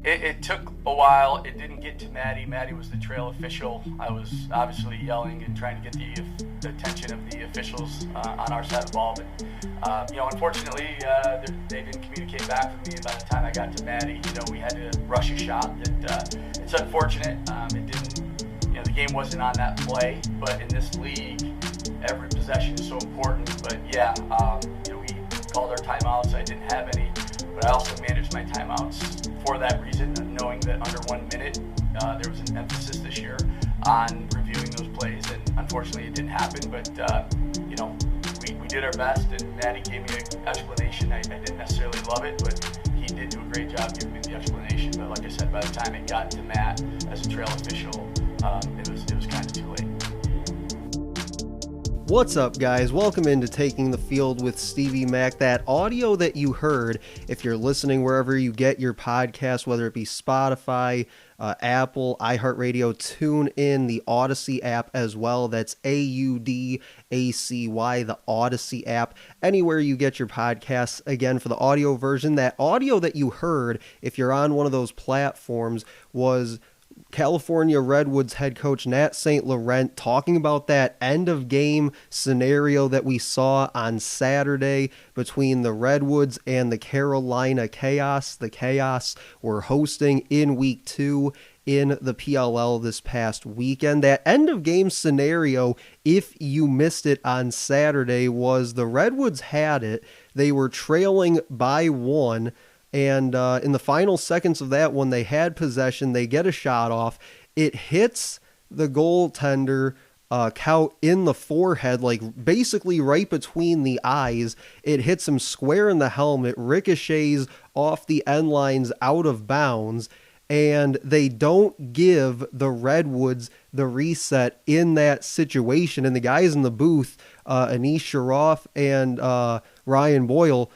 It took a while. It didn't get to Maddie. Maddie was the trail official. I was obviously yelling and trying to get the attention of the officials on our side of the ball. But, unfortunately, they didn't communicate back with me. By the time I got to Maddie, we had to rush a shot. It's unfortunate. It didn't, the game wasn't on that play. But in this league, every possession is so important. But, we called our timeouts. I didn't have any. But I also managed my timeouts for that reason, knowing that under 1 minute, there was an emphasis this year on reviewing those plays, and unfortunately it didn't happen, but, we did our best, and Maddie gave me an explanation. I didn't necessarily love it, but he did do a great job giving me the explanation. But like I said, by the time it got to Matt as a trail official, it was kind of too late. What's up, guys? Welcome into Taking the Field with Stevie Mac. That audio that you heard, if you're listening wherever you get your podcast, whether it be Spotify, Apple, iHeartRadio, TuneIn, the Odyssey app as well. That's AUDACY, the Odyssey app. Anywhere you get your podcasts, again, for the audio version, that audio that you heard, if you're on one of those platforms, was California Redwoods head coach Nat St. Laurent talking about that end of game scenario that we saw on Saturday between the Redwoods and the Carolina Chaos. The Chaos were hosting in week 2 in the PLL this past weekend. That end of game scenario, if you missed it on Saturday, was the Redwoods had it. They were trailing by 1. And in the final seconds of that, when they had possession, they get a shot off. It hits the goaltender, Kaut, in the forehead, like basically right between the eyes. It hits him square in the helmet, ricochets off the end lines out of bounds, and they don't give the Redwoods the reset in that situation. And the guys in the booth, Anish Sharoff and Ryan Boyle,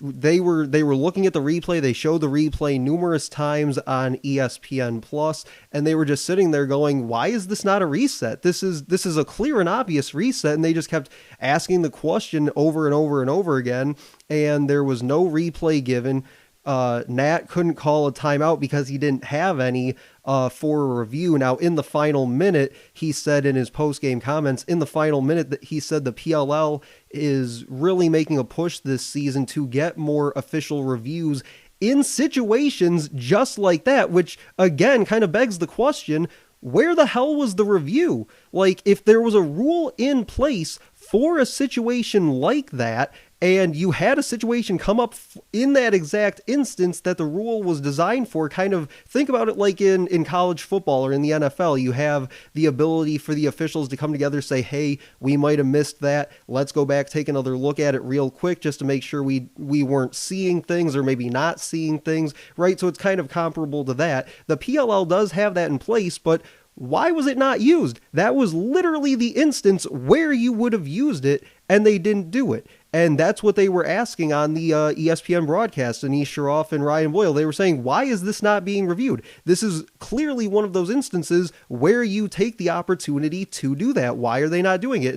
they were looking at the replay. They showed the replay numerous times on ESPN Plus, and they were just sitting there going, why is this not a reset? This is a clear and obvious reset. And they just kept asking the question over and over and over again, and there was no replay given. Nat couldn't call a timeout because he didn't have any for a review. Now, in the final minute, he said in his post-game comments, that he said the PLL is really making a push this season to get more official reviews in situations just like that, which, again, kind of begs the question, where the hell was the review? Like, if there was a rule in place for a situation like that, and you had a situation come up in that exact instance that the rule was designed for, kind of think about it like in college football or in the NFL. You have the ability for the officials to come together, say, hey, we might have missed that. Let's go back, take another look at it real quick just to make sure we weren't seeing things or maybe not seeing things, right? So it's kind of comparable to that. The PLL does have that in place, but why was it not used? That was literally the instance where you would have used it, and they didn't do it. And that's what they were asking on the ESPN broadcast, Anish Sharoff and Ryan Boyle. They were saying, why is this not being reviewed? This is clearly one of those instances where you take the opportunity to do that. Why are they not doing it?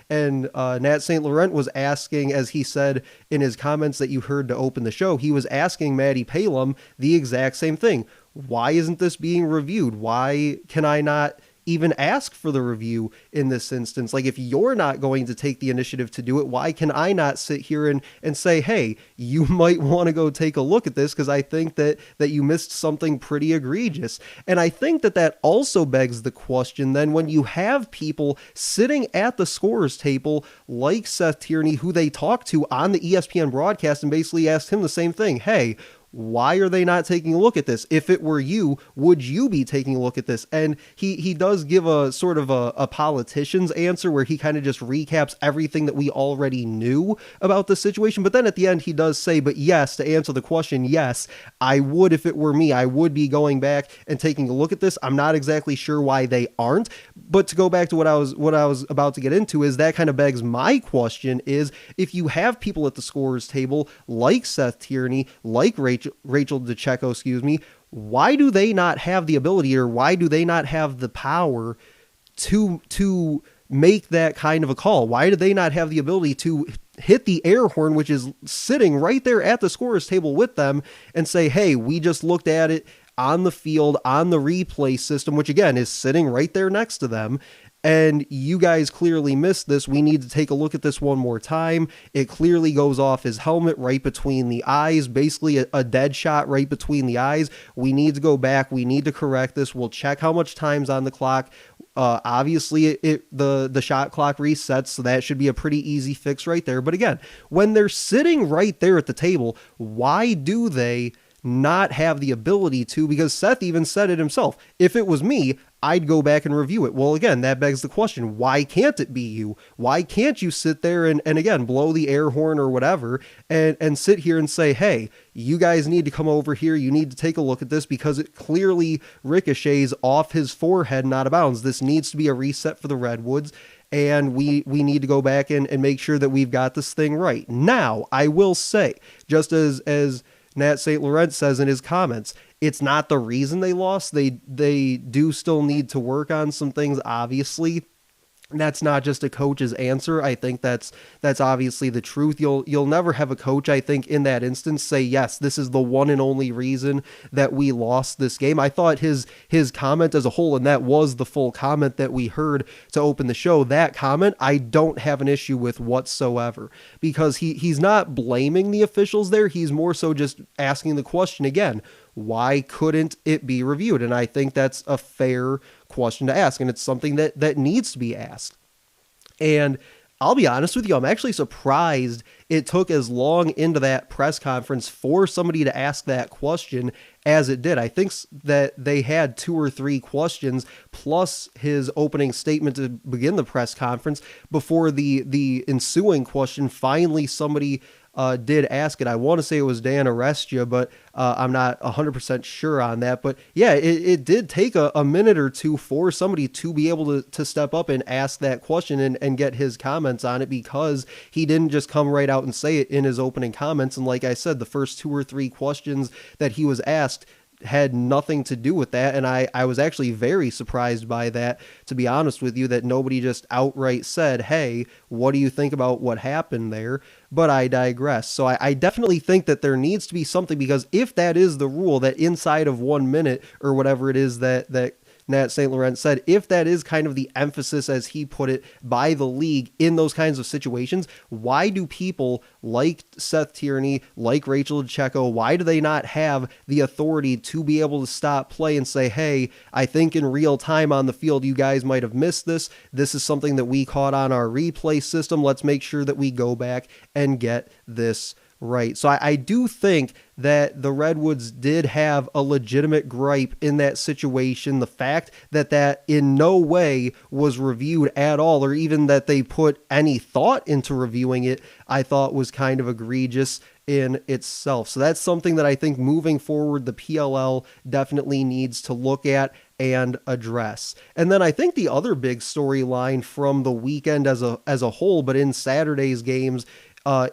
And Nat St. Laurent was asking, as he said in his comments that you heard to open the show, he was asking Maddie Palum the exact same thing. Why isn't this being reviewed? Why can I not even ask for the review in this instance? Like, if you're not going to take the initiative to do it, why can I not sit here and say, hey, you might want to go take a look at this because I think that you missed something pretty egregious. And I think that also begs the question then, when you have people sitting at the scorer's table like Seth Tierney, who they talked to on the ESPN broadcast and basically asked him the same thing, hey, why are they not taking a look at this? If it were you, would you be taking a look at this? And he does give a sort of a politician's answer where he kind of just recaps everything that we already knew about the situation. But then at the end, he does say, but yes, to answer the question, yes, I would, if it were me, I would be going back and taking a look at this. I'm not exactly sure why they aren't. But to go back to what I was about to get into is that kind of begs my question is, if you have people at the scorer's table like Seth Tierney, like Rachel DeCecco, why do they not have the ability, or why do they not have the power to make that kind of a call? Why do they not have the ability to hit the air horn, which is sitting right there at the scorer's table with them, and say, hey, we just looked at it on the field, on the replay system, which again is sitting right there next to them. And you guys clearly missed this. We need to take a look at this one more time. It clearly goes off his helmet right between the eyes, basically a dead shot right between the eyes. We need to go back. We need to correct this. We'll check how much time's on the clock. Obviously, the shot clock resets, so that should be a pretty easy fix right there. But again, when they're sitting right there at the table, why do they not have the ability to? Because Seth even said it himself. If it was me, I'd go back and review it. Well, again, that begs the question, why can't it be you? Why can't you sit there and again, blow the air horn or whatever and sit here and say, hey, you guys need to come over here. You need to take a look at this because it clearly ricochets off his forehead and out of bounds. This needs to be a reset for the Redwoods. And we need to go back and make sure that we've got this thing right. Now, I will say, just as Nat St. Laurent says in his comments, it's not the reason they lost. They do still need to work on some things, obviously. That's not just a coach's answer. I think that's obviously the truth. You'll never have a coach, I think, in that instance say, yes, this is the one and only reason that we lost this game. I thought his comment as a whole, and that was the full comment that we heard to open the show, that comment I don't have an issue with whatsoever, because he's not blaming the officials there. He's more so just asking the question again, why couldn't it be reviewed? And I think that's a fair question to ask, and it's something that needs to be asked. And I'll be honest with you, I'm actually surprised it took as long into that press conference for somebody to ask that question as it did. I think that they had 2 or 3 questions plus his opening statement to begin the press conference before the ensuing question. Finally, somebody did ask it. I want to say it was Dan Arestia, but I'm not 100% sure on that. But yeah, it did take a minute or two for somebody to be able to step up and ask that question and get his comments on it, because he didn't just come right out and say it in his opening comments. And like I said, the first 2 or 3 questions that he was asked had nothing to do with that. And I was actually very surprised by that, to be honest with you, that nobody just outright said, hey, what do you think about what happened there? But I digress. So I definitely think that there needs to be something, because if that is the rule, that inside of 1 minute or whatever it is that Nat St. Laurent said, if that is kind of the emphasis, as he put it, by the league in those kinds of situations, why do people like Seth Tierney, like Rachel Checo, why do they not have the authority to be able to stop play and say, hey, I think in real time on the field, you guys might have missed this. This is something that we caught on our replay system. Let's make sure that we go back and get this right. So I do think that the Redwoods did have a legitimate gripe in that situation. The fact that in no way was reviewed at all, or even that they put any thought into reviewing it, I thought was kind of egregious in itself. So that's something that I think moving forward, the PLL definitely needs to look at and address. And then I think the other big storyline from the weekend as a whole, but in Saturday's games,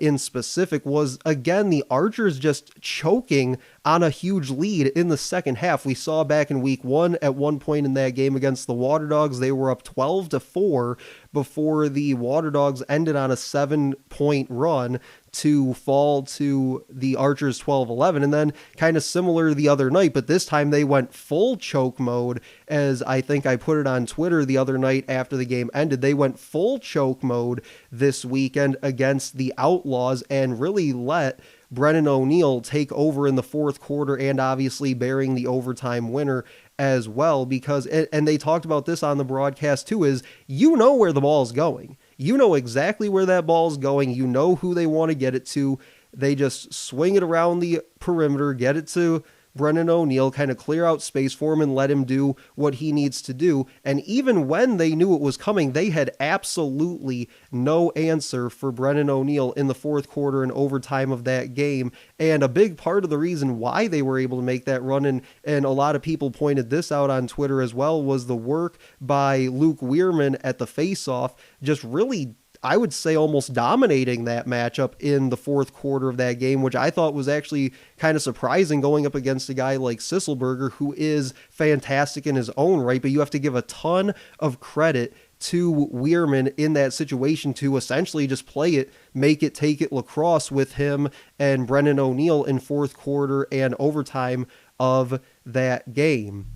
in specific, was again the Archers just choking on a huge lead in the second half. We saw back in week 1 at one point in that game against the Water Dogs, they were up 12-4 before the Water Dogs ended on a 7-point run to fall to the Archers 12-11. And then kind of similar the other night, but this time they went full choke mode, as I think I put it on Twitter the other night after the game ended. They went full choke mode this weekend against the Outlaws and really let Brennan O'Neill take over in the fourth quarter, and obviously bearing the overtime winner as well, because, and they talked about this on the broadcast too, is you know where the ball's going. You know exactly where that ball's going. You know who they want to get it to. They just swing it around the perimeter, get it to Brennan O'Neill, kind of clear out space for him and let him do what he needs to do. And even when they knew it was coming, they had absolutely no answer for Brennan O'Neill in the fourth quarter and overtime of that game. And a big part of the reason why they were able to make that run, and a lot of people pointed this out on Twitter as well, was the work by Luke Weirman at the faceoff, just really, I would say, almost dominating that matchup in the fourth quarter of that game, which I thought was actually kind of surprising going up against a guy like Sisselberger, who is fantastic in his own right, but you have to give a ton of credit to Weirman in that situation to essentially just play it, make it, take it lacrosse with him and Brennan O'Neill in fourth quarter and overtime of that game.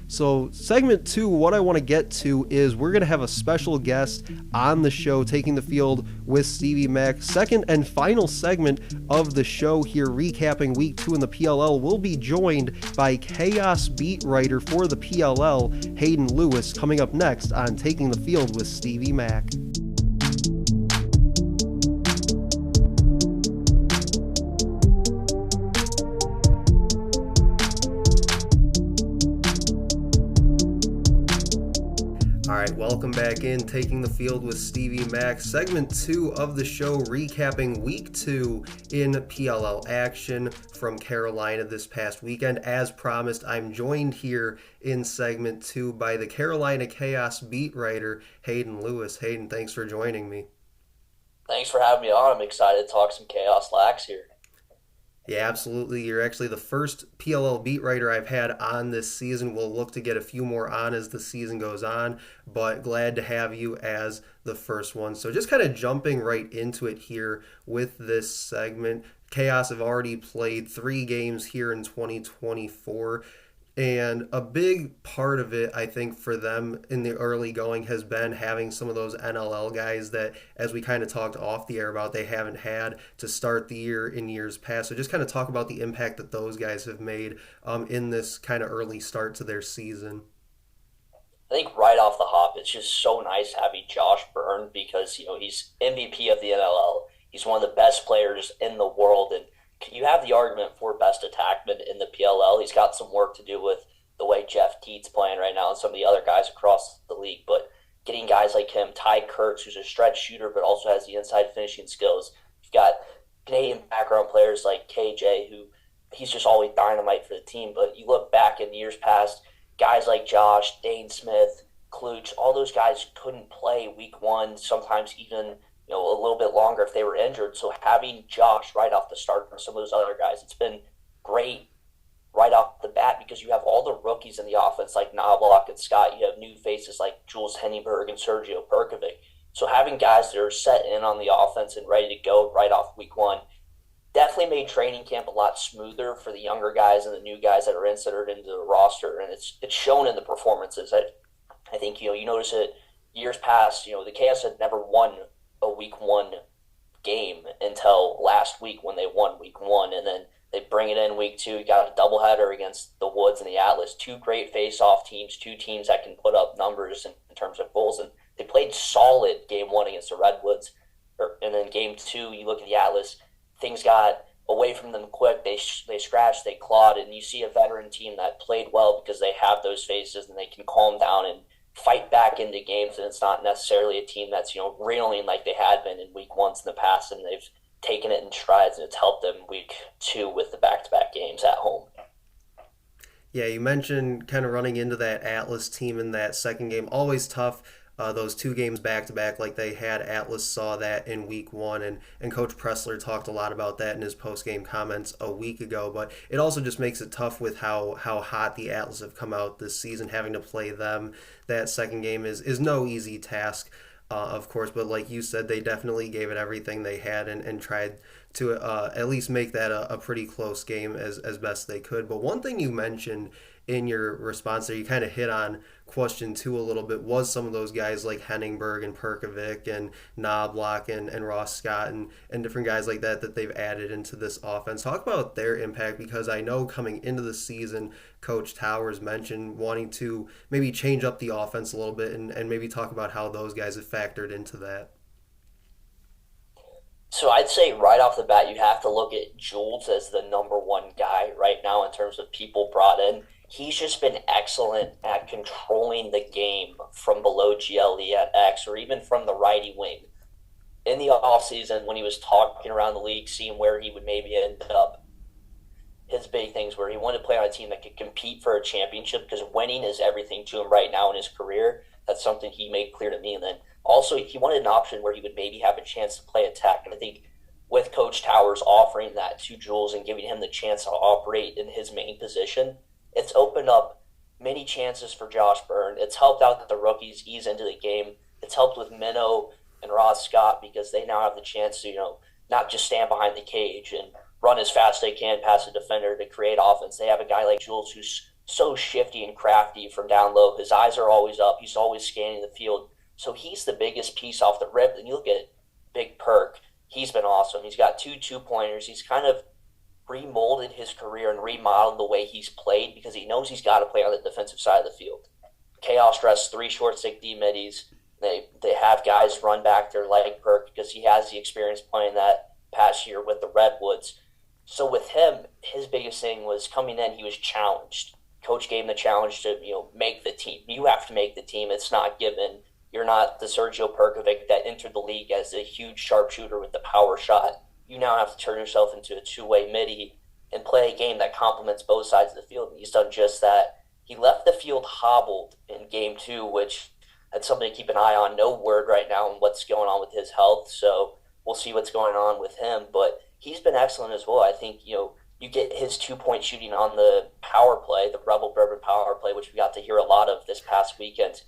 So segment 2, what I want to get to is we're going to have a special guest on the show taking the field with Stevie Mack. Second and final segment of the show here, recapping week 2 in the PLL. We'll be joined by Chaos beat writer for the PLL, Hayden Lewis, coming up next on Taking the Field with Stevie Mack. All right, welcome back in Taking the Field with Stevie Mack. Segment 2 of the show, recapping week 2 in PLL action from Carolina this past weekend. As promised, I'm joined here in segment 2 by the Carolina Chaos beat writer, Hayden Lewis. Hayden, thanks for joining me. Thanks for having me on. I'm excited to talk some Chaos Lax here. Yeah, absolutely. You're actually the first PLL beat writer I've had on this season. We'll look to get a few more on as the season goes on, but glad to have you as the first one. So just kind of jumping right into it here with this segment. Chaos have already played 3 games here in 2024. And a big part of it, I think, for them in the early going has been having some of those NLL guys that, as we kind of talked off the air about, they haven't had to start the year in years past. So just kind of talk about the impact that those guys have made in this kind of early start to their season. I think right off the hop, it's just so nice having Josh Byrne because, he's MVP of the NLL. He's one of the best players in the world, and you have the argument for best attackman in the PLL. He's got some work to do with the way Jeff Teet's playing right now and some of the other guys across the league. But getting guys like him, Ty Kurtz, who's a stretch shooter but also has the inside finishing skills. You've got Canadian background players like KJ, who he's just always dynamite for the team. But you look back in years past, guys like Josh, Dane Smith, Klutch, all those guys couldn't play week 1, sometimes even a little bit longer if they were injured. So having Josh right off the start from some of those other guys, it's been great right off the bat because you have all the rookies in the offense like Knobloch and Scott. You have new faces like Jules Henneberg and Sergio Perkovic. So having guys that are set in on the offense and ready to go right off week 1 definitely made training camp a lot smoother for the younger guys and the new guys that are inserted into the roster. And it's shown in the performances. I think, you notice it years past, the Chaos had never won a week 1 game until last week when they won week 1, and then they bring it in week 2. You got a doubleheader against the Woods and the Atlas, 2 great face-off teams, 2 teams that can put up numbers in terms of goals, and they played solid game 1 against the Redwoods, and then game 2, you look at the Atlas, things got away from them quick. They scratched, they clawed, and you see a veteran team that played well because they have those faces and they can calm down and fight back into games, and it's not necessarily a team that's reeling like they had been in week 1s in the past, and they've taken it in strides, and it's helped them week 2 with the back-to-back games at home. Yeah, you mentioned kind of running into that Atlas team in that second game. Always tough. Those 2 games back-to-back like they had. Atlas saw that in week 1, and Coach Pressler talked a lot about that in his post-game comments a week ago, but it also just makes it tough with how hot the Atlas have come out this season. Having to play them that second game is no easy task, of course, but like you said, they definitely gave it everything they had and tried to at least make that a pretty close game as best they could. But one thing you mentioned in your response there, you kind of hit on question 2 a little bit, was some of those guys like Henningberg and Perkovic and Knobloch and Ross Scott and different guys like that they've added into this offense. Talk about their impact, because I know coming into the season, Coach Towers mentioned wanting to maybe change up the offense a little bit and maybe talk about how those guys have factored into that. So I'd say right off the bat, you have to look at Jules as the number 1 guy right now in terms of people brought in. He's just been excellent at controlling the game from below GLE at X or even from the righty wing. In the offseason, when he was talking around the league, seeing where he would maybe end up, his big things were he wanted to play on a team that could compete for a championship because winning is everything to him right now in his career. That's something he made clear to me. And then also he wanted an option where he would maybe have a chance to play attack. And I think with Coach Towers offering that to Jules and giving him the chance to operate in his main position, it's opened up many chances for Josh Byrne. It's helped out that the rookies ease into the game. It's helped with Minnow and Ross Scott because they now have the chance to, not just stand behind the cage and run as fast as they can past the defender to create offense. They have a guy like Jules who's so shifty and crafty from down low. His eyes are always up. He's always scanning the field. So he's the biggest piece off the rip. And you look at Big Perk. He's been awesome. He's got two two-pointers. He's kind of remolded his career and remodeled the way he's played because he knows he's got to play on the defensive side of the field. Chaos dress, 3 short stick D middies. They have guys run back there like Perk because he has the experience playing that past year with the Redwoods. So with him, his biggest thing was coming in, he was challenged. Coach gave him the challenge to, make the team. You have to make the team. It's not given. You're not the Sergio Perkovic that entered the league as a huge sharpshooter with the power shot. You now have to turn yourself into a two-way midi and play a game that complements both sides of the field. And he's done just that. He left the field hobbled in game 2, which that's something to keep an eye on. No word right now on what's going on with his health, so we'll see what's going on with him. But he's been excellent as well. I think, you get his 2-point shooting on the power play, the Rebel Bourbon power play, which we got to hear a lot of this past weekend.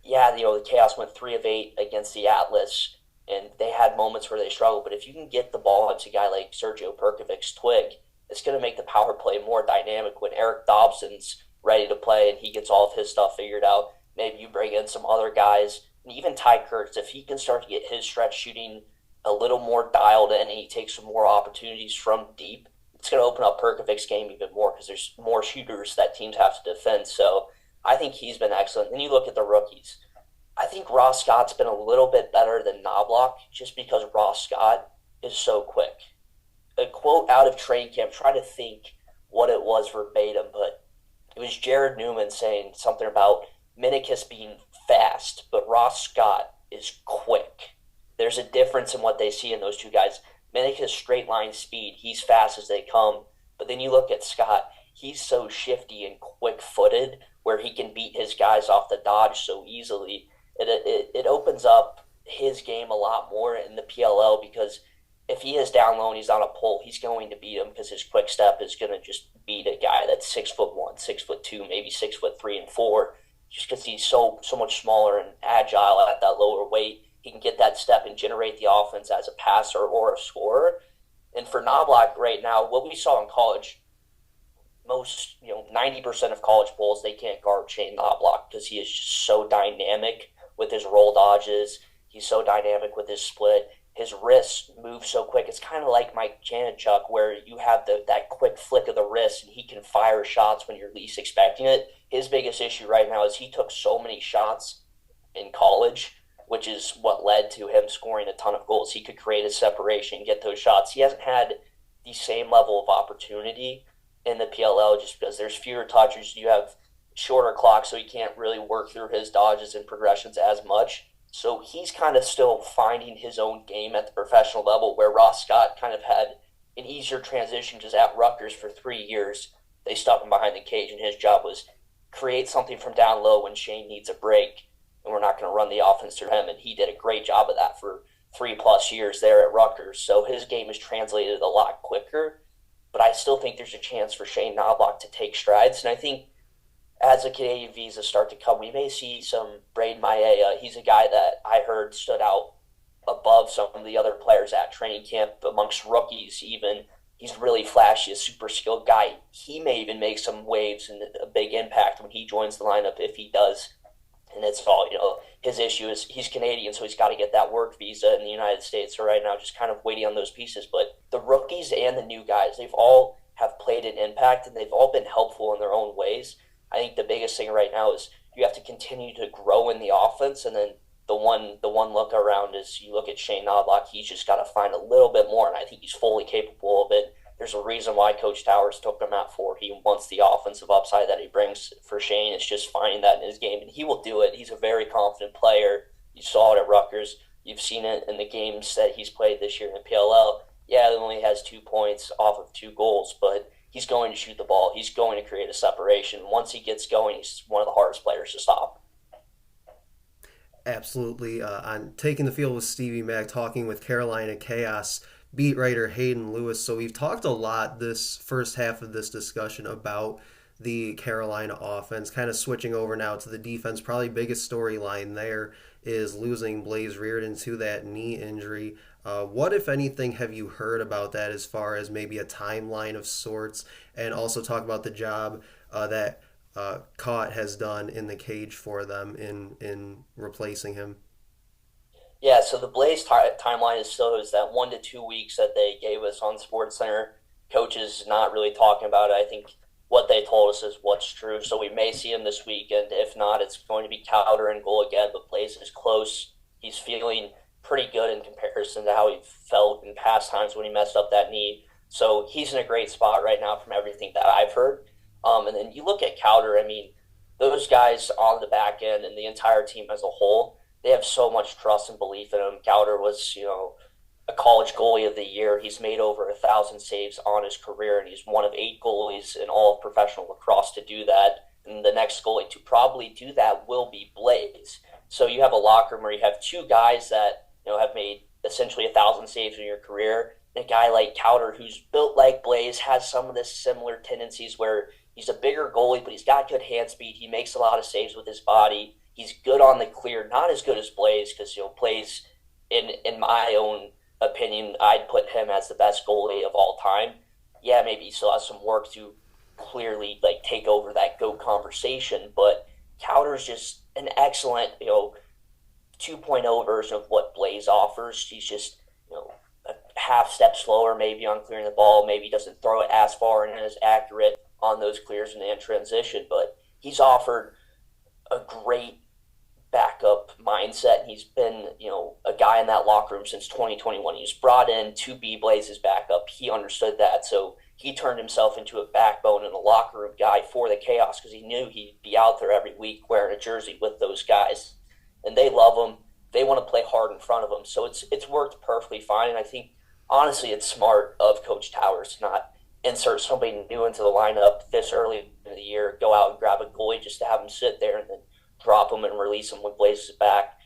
Yeah, the Chaos went 3 of 8 against the Atlas, and they had moments where they struggled. But if you can get the ball into a guy like Sergio Perkovic's twig, it's going to make the power play more dynamic when Eric Dobson's ready to play and he gets all of his stuff figured out. Maybe you bring in some other guys, and even Ty Kurtz, if he can start to get his stretch shooting a little more dialed in and he takes some more opportunities from deep, it's going to open up Perkovic's game even more because there's more shooters that teams have to defend. So I think he's been excellent. Then you look at the rookies. I think Ross Scott's been a little bit better than Knobloch just because Ross Scott is so quick. A quote out of training camp, try to think what it was verbatim, but it was Jared Newman saying something about Minikis being fast, but Ross Scott is quick. There's a difference in what they see in those two guys. Minikis straight line speed, he's fast as they come, but then you look at Scott, he's so shifty and quick-footed where he can beat his guys off the dodge so easily. It opens up his game a lot more in the PLL because if he is down low and he's on a pull, he's going to beat him because his quick step is going to just beat a guy that's 6'1", 6'2", maybe 6'3" and 4, just because he's so much smaller and agile at that lower weight. He can get that step and generate the offense as a passer or a scorer. And for Knobloch right now, what we saw in college, most 90% of college bulls, they can't guard Shane Knobloch because he is just so dynamic with his roll dodges. He's so dynamic with his split. His wrists move so quick. It's kind of like Mike Janachuk, where you have that quick flick of the wrist and he can fire shots when you're least expecting it. His biggest issue right now is he took so many shots in college, which is what led to him scoring a ton of goals. He could create a separation, get those shots. He hasn't had the same level of opportunity in the PLL just because there's fewer touches. You have shorter clock, so he can't really work through his dodges and progressions as much. So he's kind of still finding his own game at the professional level, where Ross Scott kind of had an easier transition because at Rutgers for 3 years, they stuck him behind the cage, and his job was create something from down low when Shane needs a break, and we're not going to run the offense through him. And he did a great job of that for 3+ years there at Rutgers. So his game is translated a lot quicker, but I still think there's a chance for Shane Knobloch to take strides. And I think as the Canadian visas start to come, we may see some Braden Maia. He's a guy that I heard stood out above some of the other players at training camp, amongst rookies even. He's really flashy, a super skilled guy. He may even make some waves and a big impact when he joins the lineup if he does. And it's all, his issue is he's Canadian, so he's got to get that work visa in the United States. So right now, just kind of waiting on those pieces. But the rookies and the new guys, they've all have played an impact, and they've all been helpful in their own ways. I think the biggest thing right now is you have to continue to grow in the offense, and then the one look around is you look at Shane Knobloch, he's just got to find a little bit more, and I think he's fully capable of it. There's a reason why Coach Towers took him at 4. He wants the offensive upside that he brings for Shane. It's just finding that in his game, and he will do it. He's a very confident player. You saw it at Rutgers. You've seen it in the games that he's played this year in the PLL. Yeah, he only has 2 points off of 2 goals, but he's going to shoot the ball. He's going to create a separation. Once he gets going, he's one of the hardest players to stop. Absolutely. On Taking the Field with Stevie Mack, talking with Carolina Chaos beat writer Hayden Lewis. So we've talked a lot this first half of this discussion about the Carolina offense. Kind of switching over now to the defense, probably biggest storyline there is losing Blaze Reardon to that knee injury. What, if anything, have you heard about that as far as maybe a timeline of sorts? And also talk about the job that Caught has done in the cage for them in replacing him. Yeah, so the Blaze timeline is still is that 1 to 2 weeks that they gave us on SportsCenter. Coach is not really talking about it. I think what they told us is what's true. So we may see him this weekend. If not, it's going to be Cowder and goal again. But Blaze is close. He's feeling pretty good in comparison to how he felt in past times when he messed up that knee. So he's in a great spot right now from everything that I've heard. And then you look at Cowder. I mean, those guys on the back end and the entire team as a whole, they have so much trust and belief in him. Cowder was, a college goalie of the year. He's made over 1,000 saves on his career, and he's one of 8 goalies in all of professional lacrosse to do that. And the next goalie to probably do that will be Blaze. So you have a locker room where you have 2 guys that have made essentially 1,000 saves in your career, and a guy like Cowder who's built like Blaze has some of the similar tendencies where he's a bigger goalie, but he's got good hand speed. He makes a lot of saves with his body. He's good on the clear, not as good as Blaze, because Blaze, in my own opinion, I'd put him as the best goalie of all time. Yeah, maybe he still has some work to clearly take over that GOAT conversation, but Cowder's just an excellent 2.0 version of what Blaze offers. He's just a half step slower maybe on clearing the ball. Maybe he doesn't throw it as far and as accurate on those clears and in transition, but he's offered a great backup mindset. He's been, a guy in that locker room since 2021. He was brought in to be Blaze's backup. He understood that, so he turned himself into a backbone and a locker room guy for the Chaos because he knew he'd be out there every week wearing a jersey with those guys, and they love him. They want to play hard in front of him, so it's worked perfectly fine. And I think honestly, it's smart of Coach Towers to not insert somebody new into the lineup this early in the year, go out and grab a goalie just to have him sit there and then drop him and release him when Blaze is back.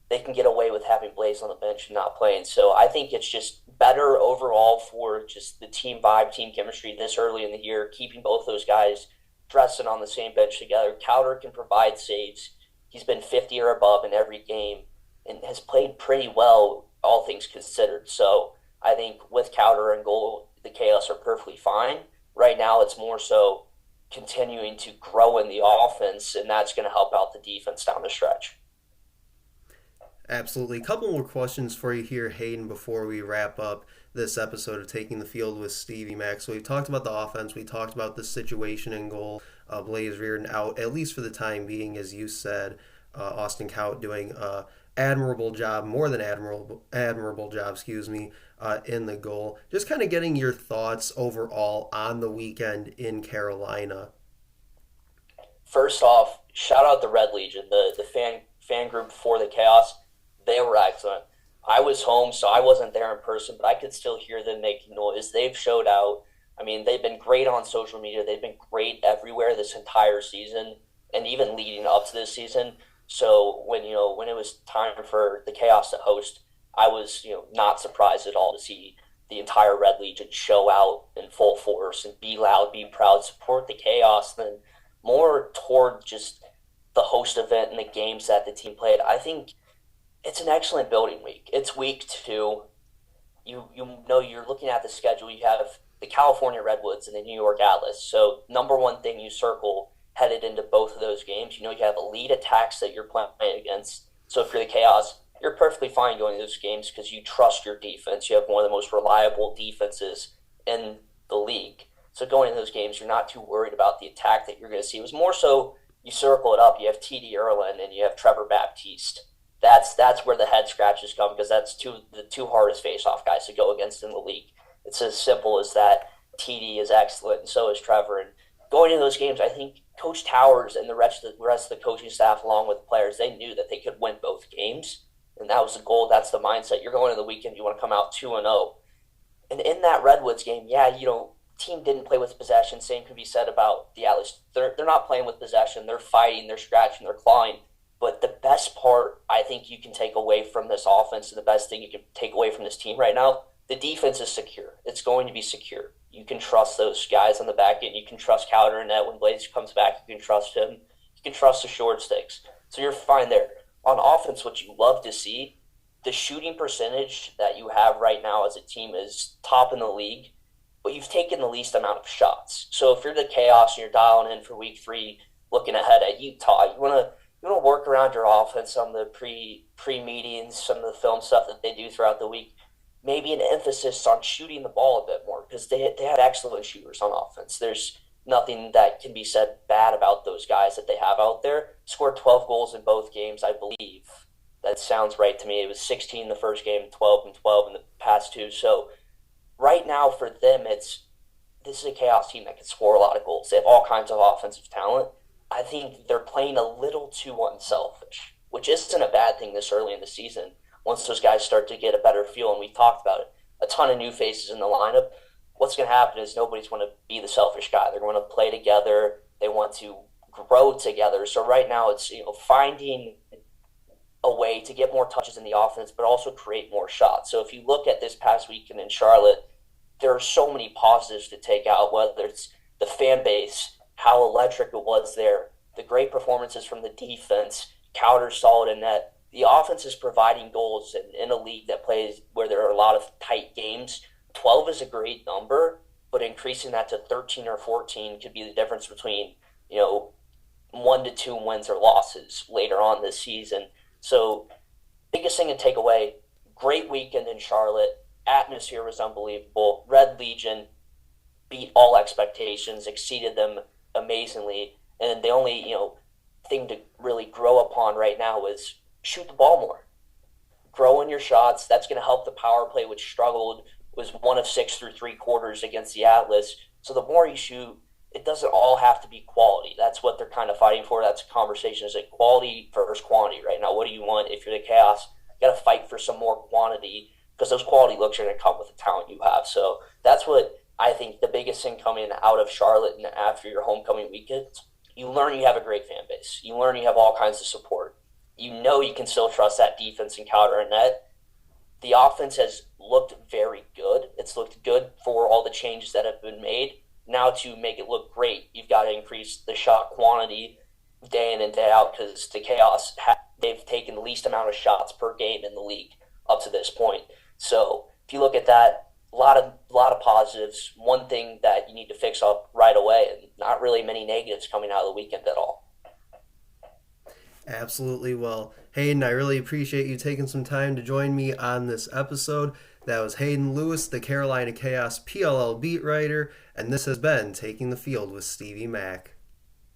They can get away with having Blaze on the bench and not playing. So I think it's just better overall for just the team vibe, team chemistry this early in the year, keeping both those guys dressing on the same bench together. Cowder can provide saves. He's been 50 or above in every game and has played pretty well, all things considered. So I think with Cowder and goal, the Chaos are perfectly fine. Right now it's more so continuing to grow in the offense, and that's going to help out the defense down the stretch. Absolutely. A couple more questions for you here, Hayden, before we wrap up this episode of Taking the Field with Stevie Mac. So we talked about the offense. We talked about the situation in goal. Blaze Reardon out, at least for the time being, as you said. Austin Kaut doing admirable job, more than admirable job, in the goal. Just kind of getting your thoughts overall on the weekend in Carolina. First off, shout out the Red Legion, the fan group for the Chaos. They were excellent. I was home, so I wasn't there in person, but I could still hear them making noise. They've showed out. I mean, they've been great on social media. They've been great everywhere this entire season, and even leading up to this season. So when it was time for the Chaos to host, I was not surprised at all to see the entire Red Legion show out in full force and be loud, be proud, support the Chaos, than more toward just the host event and the games that the team played. I think it's an excellent building week. It's week 2. You're looking at the schedule. You have the California Redwoods and the New York Atlas. So number one thing you circle headed into both of those games, you have elite attacks that you're playing against. So if you're the Chaos, you're perfectly fine going to those games because you trust your defense. You have one of the most reliable defenses in the league. So going to those games, you're not too worried about the attack that you're going to see. It was more so you circle it up. You have T.D. Erlin and you have Trevor Baptiste. That's where the head scratches come because that's the two hardest face-off guys to go against in the league. It's as simple as that. T.D. is excellent, and so is Trevor. And going into those games, I think Coach Towers and the rest of the coaching staff, along with the players, they knew that they could win both games, and that was the goal. That's the mindset. You're going to the weekend, you want to come out 2-0. And in that Redwoods game, team didn't play with possession. Same can be said about the Atlas. They're not playing with possession. They're fighting, they're scratching, they're clawing. But the best part I think you can take away from this offense, and the best thing you can take away from this team right now, the defense is secure. It's going to be secure. You can trust those guys on the back end. You can trust Cowder and Net when Blaze comes back. You can trust him. You can trust the short sticks. So you're fine there. On offense, what you love to see, the shooting percentage that you have right now as a team is top in the league, but you've taken the least amount of shots. So if you're the Chaos and you're dialing in for week 3, looking ahead at Utah, you want to work around your offense, some of the pre-meetings, some of the film stuff that they do throughout the week. Maybe an emphasis on shooting the ball a bit more, because they have excellent shooters on offense. There's nothing that can be said bad about those guys that they have out there. Scored 12 goals in both games, I believe. That sounds right to me. It was 16 the first game, 12 and 12 in the past 2. So right now for them, this is a Chaos team that can score a lot of goals. They have all kinds of offensive talent. I think they're playing a little too unselfish, which isn't a bad thing this early in the season. Once those guys start to get a better feel, and we've talked about it, a ton of new faces in the lineup, what's going to happen is nobody's going to be the selfish guy. They're going to play together. They want to grow together. So right now it's finding a way to get more touches in the offense, but also create more shots. So if you look at this past weekend in Charlotte, there are so many positives to take out, whether it's the fan base, how electric it was there, the great performances from the defense, Cowder solid in net. The offense is providing goals in a league that plays where there are a lot of tight games. 12 is a great number, but increasing that to 13 or 14 could be the difference between 1 to 2 wins or losses later on this season. So biggest thing to take away, great weekend in Charlotte. Atmosphere was unbelievable. Red Legion beat all expectations, exceeded them amazingly. And the only thing to really grow upon right now is shoot the ball more. Grow in your shots. That's going to help the power play, which struggled, was 1 of 6 through 3 quarters against the Atlas. So the more you shoot, it doesn't all have to be quality. That's what they're kind of fighting for. That's a conversation. Is it quality versus quantity right now? What do you want if you're the Chaos? You got to fight for some more quantity, because those quality looks are going to come with the talent you have. So that's what I think the biggest thing coming out of Charlotte and after your homecoming weekend. You learn you have a great fan base. You learn you have all kinds of support. You can still trust that defense and Cowder and Net. The offense has looked very good. It's looked good for all the changes that have been made. Now to make it look great, you've got to increase the shot quantity day in and day out, because the Chaos, they've taken the least amount of shots per game in the league up to this point. So if you look at that, a lot of positives. One thing that you need to fix up right away, and not really many negatives coming out of the weekend at all. Absolutely. Well, Hayden, I really appreciate you taking some time to join me on this episode. That was Hayden Lewis, the Carolina Chaos PLL beat writer, and this has been Taking the Field with Stevie Mack.